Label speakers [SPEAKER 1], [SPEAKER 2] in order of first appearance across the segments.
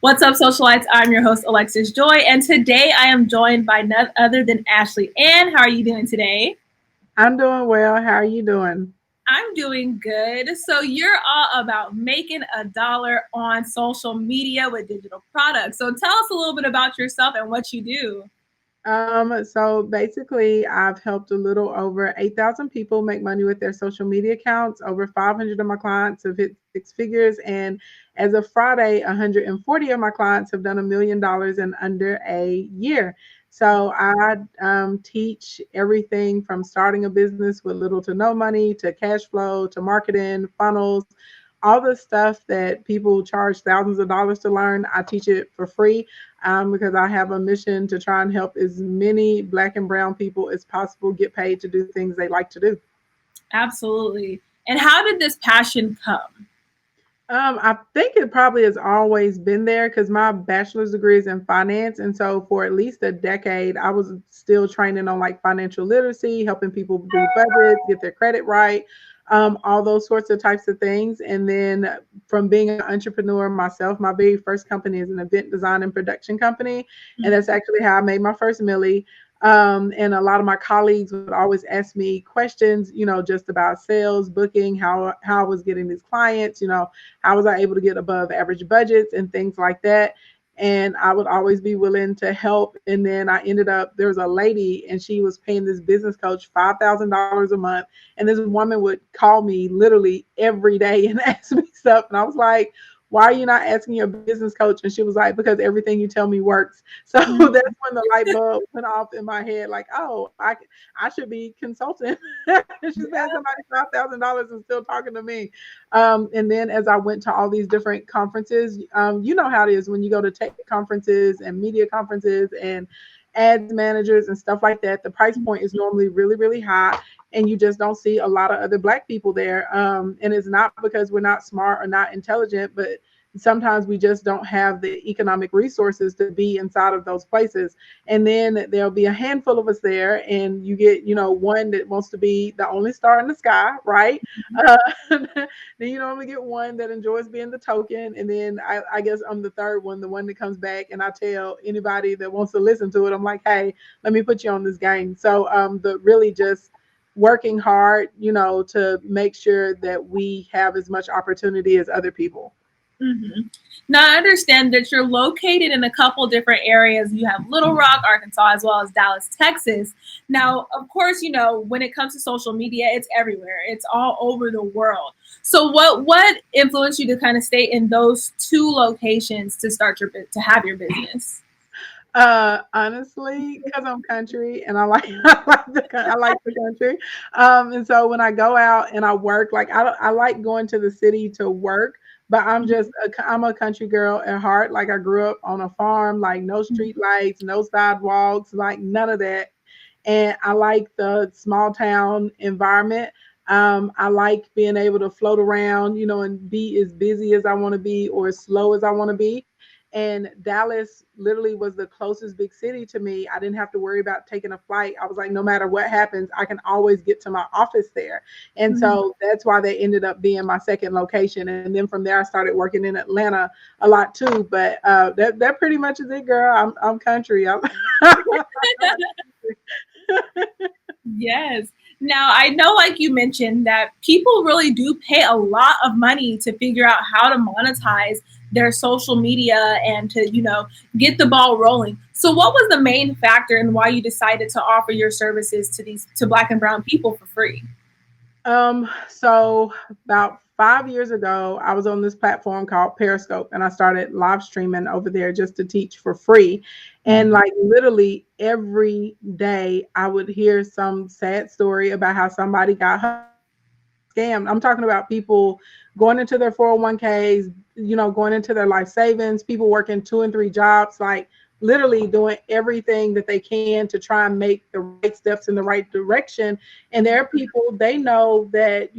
[SPEAKER 1] What's up, socialites? I'm your host, Alexis Joy, and today I am joined by none other than Ashley Ann. How are you doing today?
[SPEAKER 2] I'm doing well. How are you doing?
[SPEAKER 1] I'm doing good. So, you're all about making a dollar on social media with digital products. So, tell us a little bit about yourself and what you do.
[SPEAKER 2] So basically, I've helped a little over 8,000 people make money with their social media accounts. Over 500 of my clients have hit six figures, and as of Friday, 140 of my clients have done $1 million in under a year. So I teach everything from starting a business with little to no money to cash flow to marketing, funnels, all the stuff that people charge thousands of dollars to learn. I teach it for free because I have a mission to try and help as many Black and Brown people as possible get paid to do things they like to do.
[SPEAKER 1] Absolutely. And how did this passion come?
[SPEAKER 2] I think it probably has always been there because my bachelor's degree is in finance. And so for at least a decade, I was still training on like financial literacy, helping people do budgets, get their credit right, all those sorts of types of things. And then from being an entrepreneur myself, my very first company is an event design and production company. And that's actually how I made my first millie. And a lot of my colleagues would always ask me questions, just about sales, booking, how I was getting these clients, how was I able to get above average budgets and things like that. And I would always be willing to help. And then I ended up, there was a lady and she was paying this business coach $5,000 a month. And this woman would call me literally every day and ask me stuff. And I was like, why are you not asking your business coach? And she was like, because everything you tell me works. So that's when the light bulb went off in my head, like, oh, I should be consulting. She's paying somebody $5,000 and still talking to me. And then as I went to all these different conferences, you know how it is when you go to tech conferences and media conferences and ads managers and stuff like that. The price point is normally really, really high, and you just don't see a lot of other Black people there. And it's not because we're not smart or not intelligent, but sometimes we just don't have the economic resources to be inside of those places. And then there'll be a handful of us there, and you get, one that wants to be the only star in the sky, right? Then you normally get one that enjoys being the token, and then I guess I'm the third one, the one that comes back, and I tell anybody that wants to listen to it, I'm like, hey, let me put you on this game. So the really just working hard, to make sure that we have as much opportunity as other people.
[SPEAKER 1] Mm-hmm. Now, I understand that you're located in a couple different areas. You have Little Rock, Arkansas, as well as Dallas, Texas. Now, of course, when it comes to social media, it's everywhere. It's all over the world. So, what influenced you to kind of stay in those two locations to start to have your business?
[SPEAKER 2] Honestly, because I'm country and I like I like the country. And so when I go out and I work, like I like going to the city to work, but I'm a country girl at heart. Like I grew up on a farm, like no street lights, no sidewalks, like none of that. And I like the small town environment. I like being able to float around, and be as busy as I want to be or as slow as I want to be. And Dallas literally was the closest big city to me. I didn't have to worry about taking a flight. I was like, no matter what happens, I can always get to my office there. And so that's why they ended up being my second location. And then from there, I started working in Atlanta a lot too. But that pretty much is it, girl. I'm country.
[SPEAKER 1] Yes. Now, I know, like you mentioned, that people really do pay a lot of money to figure out how to monetize their social media and to, get the ball rolling. So, what was the main factor in why you decided to offer your services to Black and Brown people for free?
[SPEAKER 2] So about 5 years ago, I was on this platform called Periscope and I started live streaming over there just to teach for free. And like literally every day I would hear some sad story about how somebody got scammed. I'm talking about people going into their 401ks, going into their life savings, people working 2 and 3 jobs, like literally doing everything that they can to try and make the right steps in the right direction. And there are people, they know that,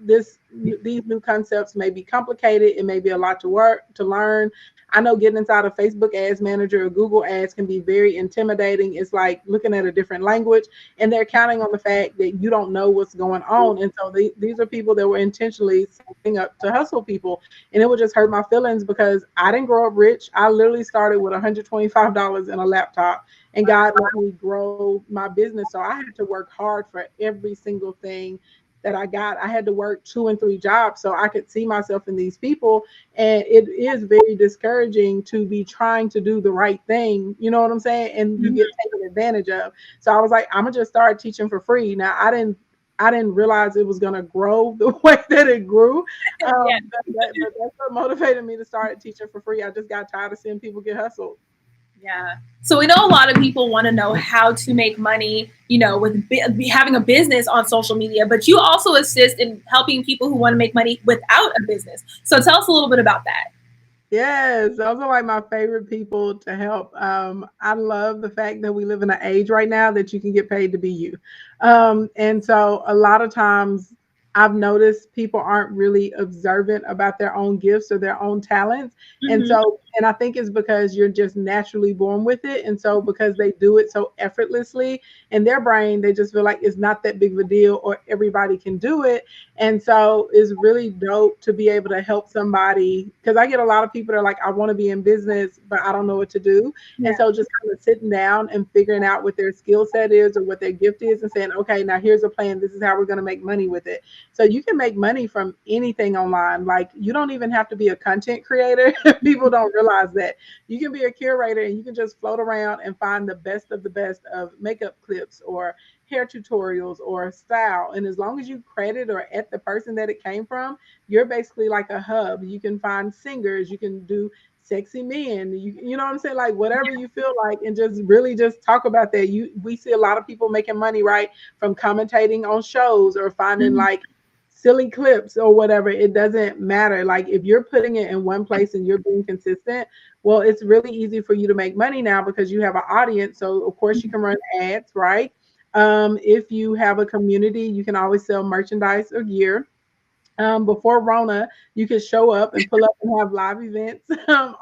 [SPEAKER 2] these new concepts may be complicated. It may be a lot to learn. I know getting inside a Facebook Ads Manager or Google Ads can be very intimidating. It's like looking at a different language, and they're counting on the fact that you don't know what's going on. And so these are people that were intentionally setting up to hustle people, and it would just hurt my feelings because I didn't grow up rich. I literally started with $125 in a laptop, and God let me grow my business. So I had to work hard for every single thing that I got. I had to work 2 and 3 jobs so I could see myself in these people. And it is very discouraging to be trying to do the right thing. You know what I'm saying? And you get taken advantage of. So I was like, I'm gonna just start teaching for free. Now I didn't realize it was gonna grow the way that it grew. But that's what motivated me to start teaching for free. I just got tired of seeing people get hustled.
[SPEAKER 1] Yeah. So we know a lot of people want to know how to make money, with having a business on social media, but you also assist in helping people who want to make money without a business. So tell us a little bit about that.
[SPEAKER 2] Yes, those are like my favorite people to help. I love the fact that we live in an age right now that you can get paid to be you. And so a lot of times I've noticed people aren't really observant about their own gifts or their own talents. And so, and I think it's because you're just naturally born with it. And so because they do it so effortlessly in their brain, they just feel like it's not that big of a deal or everybody can do it. And so it's really dope to be able to help somebody, because I get a lot of people that are like, I want to be in business, but I don't know what to do. Yeah. And so just kind of sitting down and figuring out what their skill set is or what their gift is and saying, okay, now here's a plan. This is how we're going to make money with it. So you can make money from anything online. Like you don't even have to be a content creator. People don't realize that. You can be a curator and you can just float around and find the best of makeup clips or hair tutorials or style. And as long as you credit or at the person that it came from, you're basically like a hub. You can find singers, you can do sexy men, you know what I'm saying? Like whatever you feel like, and just really just talk about that. We see a lot of people making money, right, from commentating on shows or finding like silly clips or whatever. It doesn't matter. Like if you're putting it in one place and you're being consistent, well, it's really easy for you to make money now because you have an audience. So of course you can run ads, right? If you have a community, you can always sell merchandise or gear. Before Rona, you could show up and pull up and have live events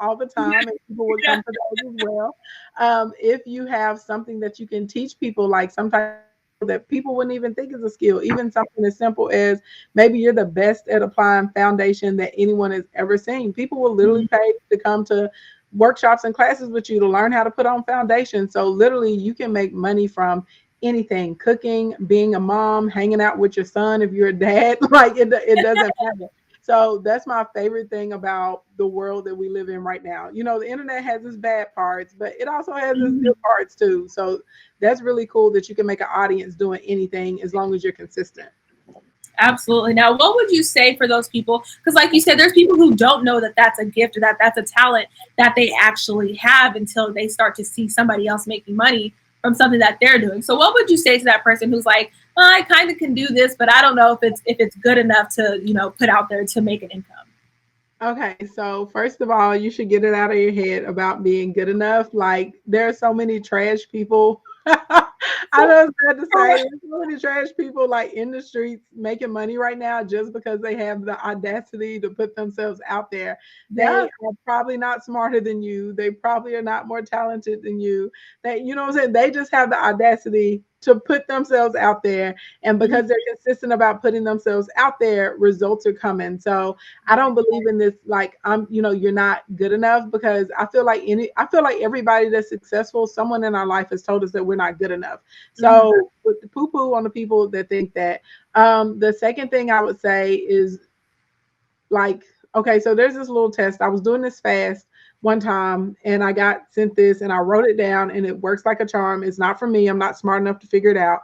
[SPEAKER 2] all the time, and people would come to those as well. If you have something that you can teach people, like sometimes that people wouldn't even think is a skill, even something as simple as maybe you're the best at applying foundation that anyone has ever seen. People will literally pay to come to workshops and classes with you to learn how to put on foundation. So literally you can make money from anything: cooking, being a mom, hanging out with your son if you're a dad. Like it doesn't matter. So that's my favorite thing about the world that we live in right now. The internet has its bad parts, but it also has its good parts too. So that's really cool that you can make an audience doing anything as long as you're consistent.
[SPEAKER 1] Absolutely. Now, what would you say for those people? Because like you said, there's people who don't know that that's a gift or that that's a talent that they actually have until they start to see somebody else making money from something that they're doing. So what would you say to that person who's like, well, I kind of can do this, but I don't know if it's good enough to, put out there to make an income?
[SPEAKER 2] Okay, so first of all, you should get it out of your head about being good enough. Like there are so many trash people. I was sad to say, there's so many trash people like in the streets making money right now just because they have the audacity to put themselves out there. They are probably not smarter than you. They probably are not more talented than you. You know what I'm saying? They just have the audacity to put themselves out there. And because they're consistent about putting themselves out there, results are coming. So I don't believe in this, like, you're not good enough, because I feel like everybody that's successful, someone in our life has told us that we're not good enough. So with the poo-poo on the people that think that. The second thing I would say is like, okay, so there's this little test. I was doing this fast one time and I got sent this and I wrote it down and it works like a charm. It's not for me. I'm not smart enough to figure it out.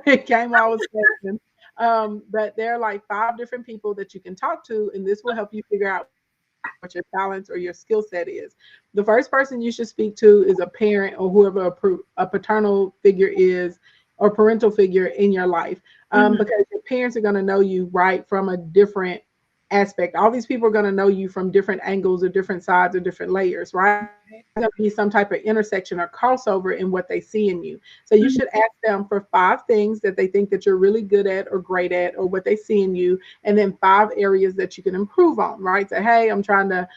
[SPEAKER 2] It came while I was testing. But there are like 5 different people that you can talk to, and this will help you figure out what your talents or your skill set is. The first person you should speak to is a parent or whoever a paternal figure is, or parental figure in your life, because your parents are going to know you right from a different aspect. All these people are going to know you from different angles or different sides or different layers, right? There's going to be some type of intersection or crossover in what they see in you. So you should ask them for 5 things that they think that you're really good at or great at, or what they see in you, and then 5 areas that you can improve on, right? Say, hey, I'm trying to,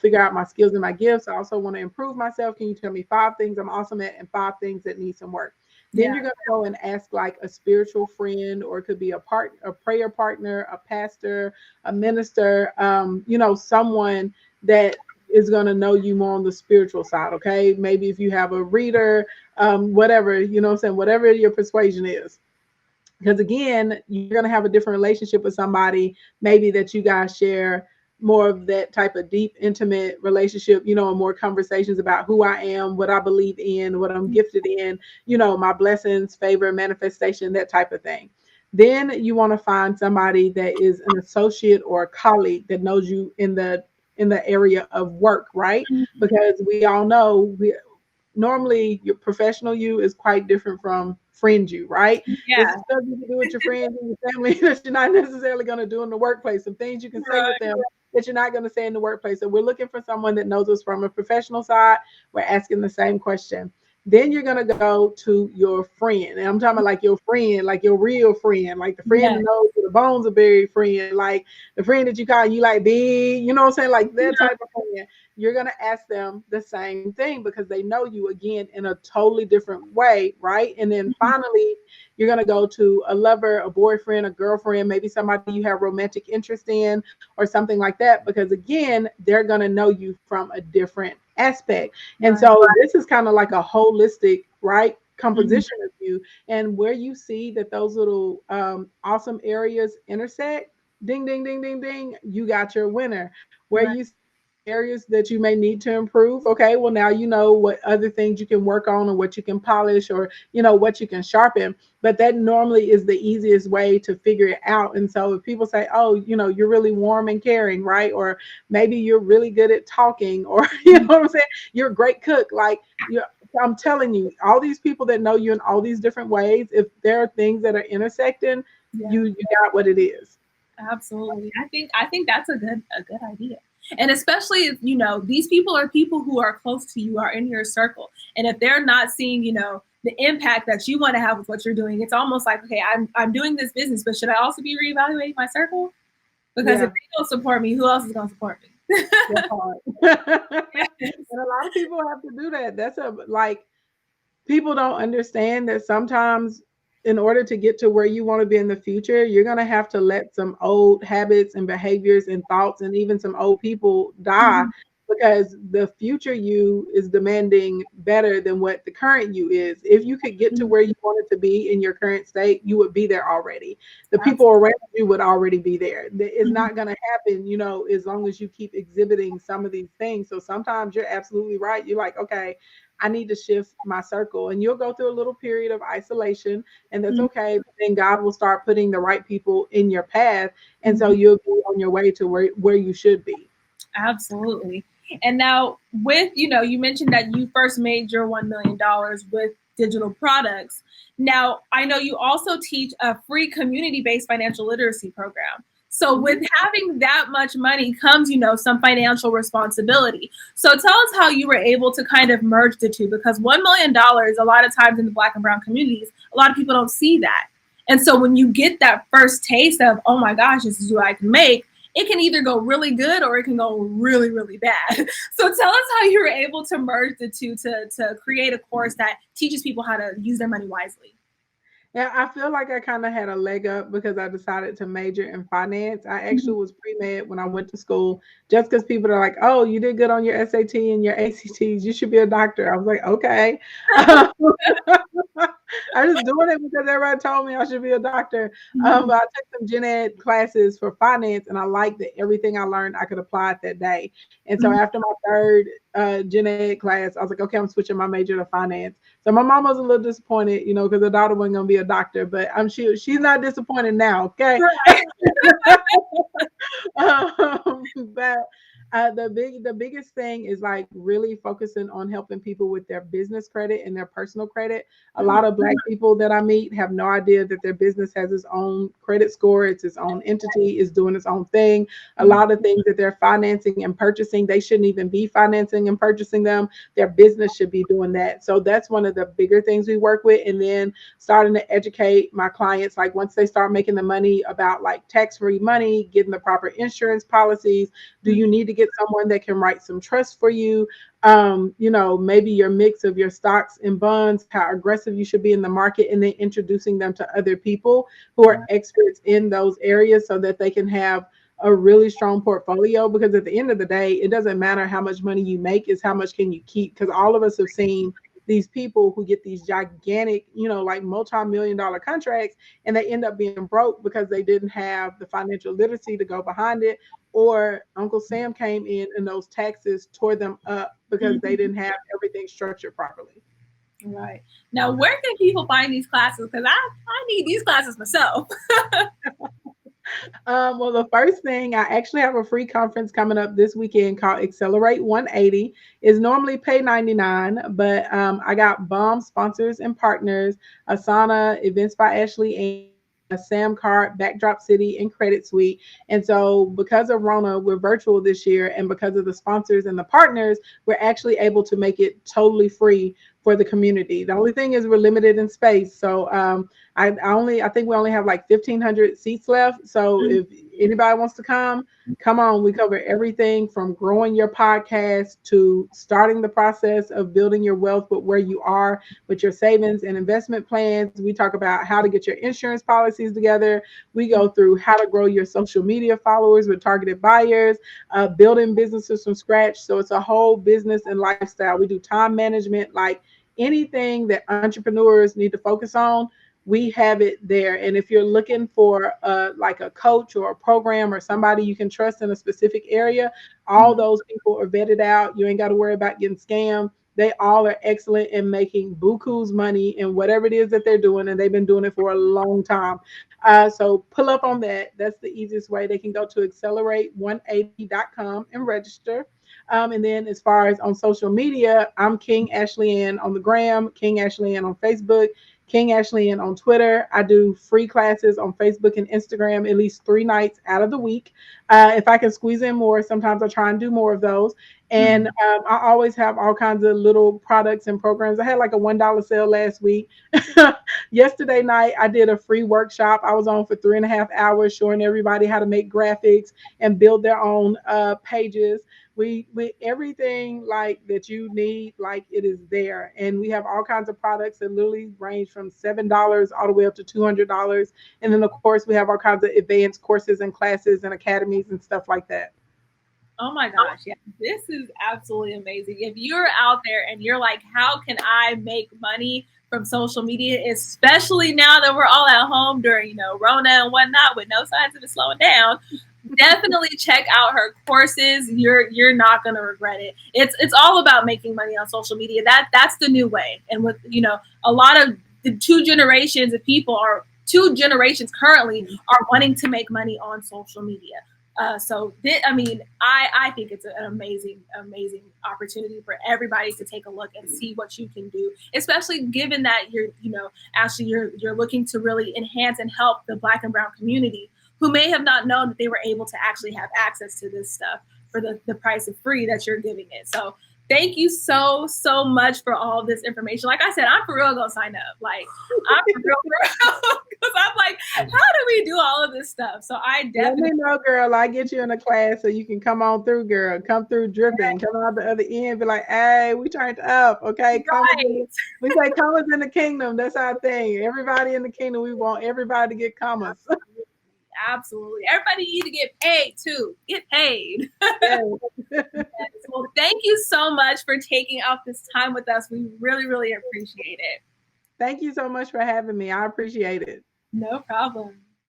[SPEAKER 2] figure out my skills and my gifts. I also want to improve myself. Can you tell me 5 things I'm awesome at and 5 things that need some work? Then
[SPEAKER 1] Yeah.
[SPEAKER 2] you're going to go and ask like a spiritual friend, or it could be a prayer partner, a pastor, a minister, someone that is going to know you more on the spiritual side. Okay. Maybe if you have a reader, whatever, what I'm saying, whatever your persuasion is. Because again, you're going to have a different relationship with somebody, maybe that you guys share more of that type of deep, intimate relationship, and more conversations about who I am, what I believe in, what I'm gifted in, my blessings, favor, manifestation, that type of thing. Then you want to find somebody that is an associate or a colleague that knows you in the area of work, right? Because we all know normally your professional you is quite different from friend you, right? There's
[SPEAKER 1] Yeah.
[SPEAKER 2] stuff you can do with your friends and your family that you're not necessarily going to do in the workplace. Some things you can say with
[SPEAKER 1] Right.
[SPEAKER 2] them that you're not going to say in the workplace. So we're looking for someone that knows us from a professional side. We're asking the same question. Then you're going to go to your friend. And I'm talking about like your friend, like your real friend, like the friend
[SPEAKER 1] Yeah.
[SPEAKER 2] that knows where the bones are buried friend, like the friend that you call you like big, you know what I'm saying? Like that type of friend. You're going to ask them the same thing because they know you again in a totally different way, right? And then finally, you're going to go to a lover, a boyfriend, a girlfriend, maybe somebody you have romantic interest in or something like that, because again, they're going to know you from a different aspect. And
[SPEAKER 1] Right.
[SPEAKER 2] so this is kind of like a holistic, right,
[SPEAKER 1] Mhm.
[SPEAKER 2] composition of you. And where you see that those little awesome areas intersect, ding, ding, ding, ding, ding, you got your winner. Where
[SPEAKER 1] Right.
[SPEAKER 2] you areas that you may need to improve, okay, well now you know what other things you can work on or what you can polish or what you can sharpen. But that normally is the easiest way to figure it out. And so if people say, oh, you're really warm and caring, right, or maybe you're really good at talking, or what I'm saying, you're a great cook, like you're I'm telling you, all these people that know you in all these different ways, if there are things that are intersecting,
[SPEAKER 1] Yeah.
[SPEAKER 2] you got what it is.
[SPEAKER 1] Absolutely. I think that's a good idea. And especially if these people are people who are close to you, are in your circle. And if they're not seeing, the impact that you want to have with what you're doing, it's almost like, okay, I'm doing this business, but should I also be reevaluating my circle? Because if
[SPEAKER 2] Yeah.
[SPEAKER 1] they don't support me, who else is gonna support me?
[SPEAKER 2] That part. And a lot of people have to do that. That's a like people don't understand that sometimes in order to get to where you want to be in the future, you're going to have to let some old habits and behaviors and thoughts and even some old people die,
[SPEAKER 1] Mhm.
[SPEAKER 2] because the future you is demanding better than what the current you is. If you could get to where you wanted to be in your current state, you would be there already. The people around you would already be there. It's
[SPEAKER 1] Mhm.
[SPEAKER 2] not going to happen, as long as you keep exhibiting some of these things. So sometimes you're absolutely right. You're like, okay, I need to shift my circle. And you'll go through a little period of isolation, and that's
[SPEAKER 1] Mhm.
[SPEAKER 2] okay. But then God will start putting the right people in your path. And so
[SPEAKER 1] Mhm.
[SPEAKER 2] you'll be on your way to where you should be.
[SPEAKER 1] Absolutely. And now, with you mentioned that you first made your $1 million with digital products. Now, I know you also teach a free community-based financial literacy program. So, with
[SPEAKER 2] Mhm.
[SPEAKER 1] having that much money comes, some financial responsibility. So, tell us how you were able to kind of merge the two, because $1 million, a lot of times in the Black and Brown communities, a lot of people don't see that. And so, when you get that first taste of, oh my gosh, this is what I can make, it can either go really good or it can go really, really bad. So tell us how you were able to merge the two to create a course that teaches people how to use their money wisely.
[SPEAKER 2] Yeah, I feel like I kind of had a leg up because I decided to major in finance. I
[SPEAKER 1] Mhm.
[SPEAKER 2] actually was pre-med when I went to school, just because people are like, "Oh, you did good on your SAT and your ACTs. You should be a doctor." I was like, "Okay." I was doing it because everybody told me I should be a doctor.
[SPEAKER 1] Mhm.
[SPEAKER 2] But I took some gen ed classes for finance, and I liked that everything I learned I could apply it that day. And so
[SPEAKER 1] Mhm.
[SPEAKER 2] after my third gen ed class, I was like, "Okay, I'm switching my major to finance." So my mom was a little disappointed, because her daughter wasn't gonna be a doctor, but I'm sure she's not disappointed now. Okay.
[SPEAKER 1] Right.
[SPEAKER 2] But The biggest thing is like really focusing on helping people with their business credit and their personal credit. A lot of Black people that I meet have no idea that their business has its own credit score, it's its own entity, is doing its own thing. A lot of things that they're financing and purchasing, they shouldn't even be financing and purchasing them. Their business should be doing that. So that's one of the bigger things we work with. And then starting to educate my clients, like once they start making the money, about like tax-free money, getting the proper insurance policies. Do you need to get someone that can write some trust for you? Maybe your mix of your stocks and bonds, how aggressive you should be in the market, and then introducing them to other people who are experts in those areas so that they can have a really strong portfolio. Because at the end of the day, it doesn't matter how much money you make, it's how much can you keep. Because all of us have seen these people who get these gigantic, like multi-million dollar contracts, and they end up being broke because they didn't have the financial literacy to go behind it, or Uncle Sam came in and those taxes tore them up because they didn't have everything structured properly.
[SPEAKER 1] Right. Now, where can people find these classes? Because I need these classes myself.
[SPEAKER 2] Well, the first thing, I actually have a free conference coming up this weekend called Accelerate 180. It's normally pay $99, but I got bomb sponsors and partners: Asana, Events by Ashley, and Sam Card, Backdrop City, and Credit Suite. And so, because of Rona, we're virtual this year, and because of the sponsors and the partners, we're actually able to make it totally free for the community. The only thing is we're limited in space. So I think we only have like 1,500 seats left. So if anybody wants to come on. We cover everything from growing your podcast to starting the process of building your wealth, but where you are with your savings and investment plans. We talk about how to get your insurance policies together. We go through how to grow your social media followers with targeted buyers, building businesses from scratch. So it's a whole business and lifestyle. We do time management, like anything that entrepreneurs need to focus on, we have it there. And if you're looking for like a coach or a program or somebody you can trust in a specific area, all those people are vetted out. You ain't got to worry about getting scammed. They all are excellent in making buku's money in whatever it is that they're doing, and they've been doing it for a long time. So pull up on that. That's the easiest way. They can go to accelerate180.com and register. And then as far as on social media, I'm King Ashley Ann on the gram, King Ashley Ann on Facebook, King Ashley Ann on Twitter. I do free classes on Facebook and Instagram at least 3 nights out of the week. If I can squeeze in more, sometimes I try and do more of those. And I always have all kinds of little products and programs. I had like a $1 sale last week. Yesterday night, I did a free workshop. I was on for 3.5 hours showing everybody how to make graphics and build their own pages. We everything like that you need, like it is there. And we have all kinds of products that literally range from $7 all the way up to $200. And then of course we have all kinds of advanced courses and classes and academies and stuff like that.
[SPEAKER 1] Oh my gosh, yeah, this is absolutely amazing. If you're out there and you're like, how can I make money from social media, especially now that we're all at home during, Rona and whatnot, with no signs of it slowing down, definitely check out her courses. You're not gonna regret it. It's all about making money on social media. That's the new way. And with a lot of the two generations currently are wanting to make money on social media. I think it's an amazing opportunity for everybody to take a look and see what you can do, especially given that Ashley, you're looking to really enhance and help the Black and brown community who may have not known that they were able to actually have access to this stuff for the price of free that you're giving it. So thank you so much for all of this information. Like I said, I'm for real gonna sign up. Like I'm for real because I'm like, how do we do all of this stuff? So I definitely
[SPEAKER 2] know, girl. I get you in a class so you can come on through, girl. Come through dripping. Come out the other end. Be like, hey, we turned up. Okay, we say commas in the kingdom. That's our thing. Everybody in the kingdom, we want everybody to get commas.
[SPEAKER 1] Absolutely. Everybody need to get paid too. Get paid. Well, thank you so much for taking out this time with us. We really, really appreciate it.
[SPEAKER 2] Thank you so much for having me. I appreciate it.
[SPEAKER 1] No problem.